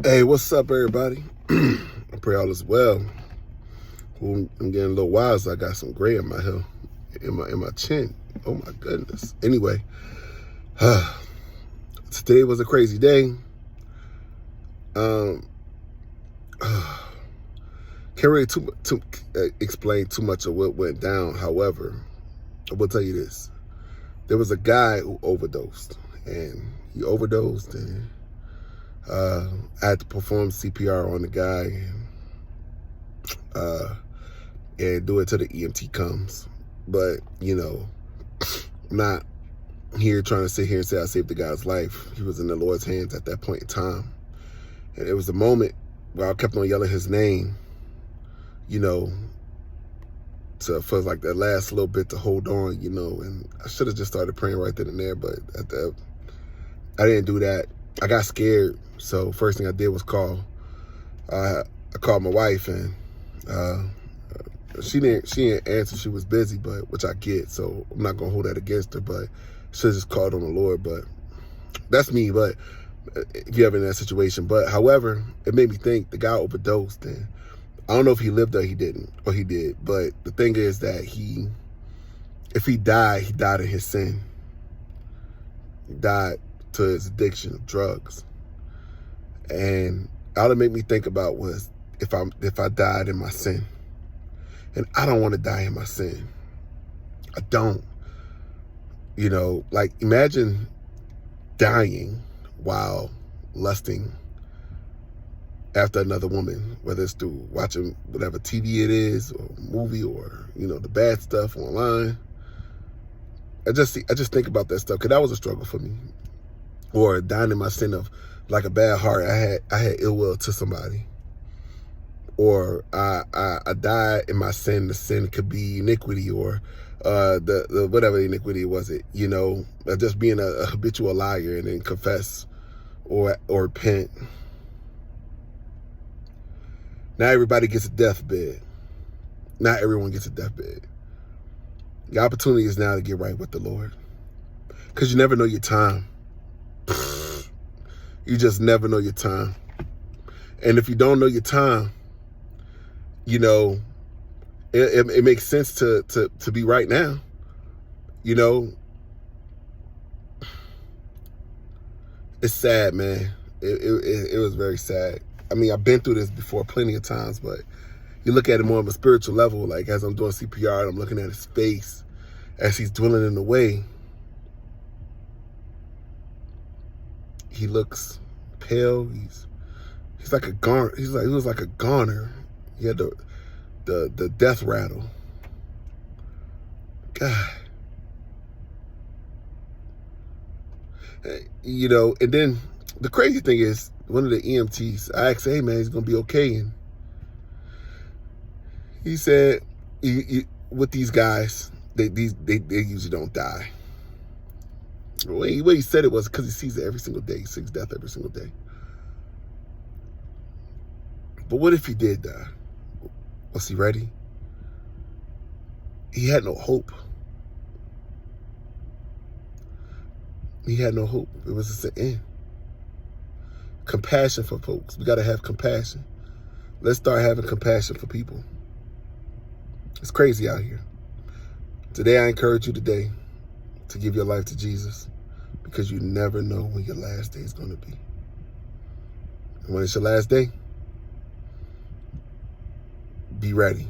Hey, what's up, everybody? I pray all is well. I'm getting a little wild, so I got some gray in my hair, in my chin. Oh my goodness. Anyway, today was a crazy day. Um, can't really explain too much of what went down. However, I will tell you this: there was a guy who overdosed, and he overdosed, and I had to perform CPR on the guy, and do it till the EMT comes. But, I'm not here trying to sit here and say I saved the guy's life. He was in the Lord's hands at that point in time. And it was a moment where I kept on yelling his name, for like that last little bit to hold on, and I should have just started praying right then and there, but I didn't do that. I got scared. So first thing I did was I called my wife, and she didn't answer. She was busy, but which I get, so I'm not gonna hold that against her. But should have just called on the Lord. But that's me. But if you're ever in that situation, but however, it made me think the guy overdosed, and I don't know if he lived or he didn't, or he did. But the thing is that if he died in his sin. He died to his addiction of drugs, and all it made me think about was if I died in my sin. And I don't want to die in my sin. I don't. Like imagine dying while lusting after another woman, whether it's through watching whatever TV it is, or movie, or, the bad stuff online. I just think about that stuff, because that was a struggle for me. Or dying in my sin of like a bad heart. I had ill will to somebody. Or I died in my sin. The sin could be iniquity, or the whatever iniquity was it, just being a habitual liar and then confess or repent. Not everybody gets a deathbed. Not everyone gets a deathbed. The opportunity is now to get right with the Lord, because you never know your time. You just never know your time. And if you don't know your time, it makes sense to be right now. It's sad, man. It was very sad. I mean, I've been through this before plenty of times, but you look at it more of a spiritual level. Like as I'm doing CPR and I'm looking at his face as he's dwindling away, he looks pale. He's like a goner. He was like a goner. He had the death rattle. God. And then the crazy thing is, one of the EMTs, I asked, hey man, he's gonna be okay. And he said, with these guys, they usually don't die. The way he said it was because he sees it every single day. He sees death every single day. But what if he did die? Was he ready? He had no hope. He had no hope. It was just an end. Compassion for folks. We got to have compassion. Let's start having compassion for people. It's crazy out here. Today, I encourage you today to give your life to Jesus, because you never know when your last day is going to be. And when it's your last day, be ready.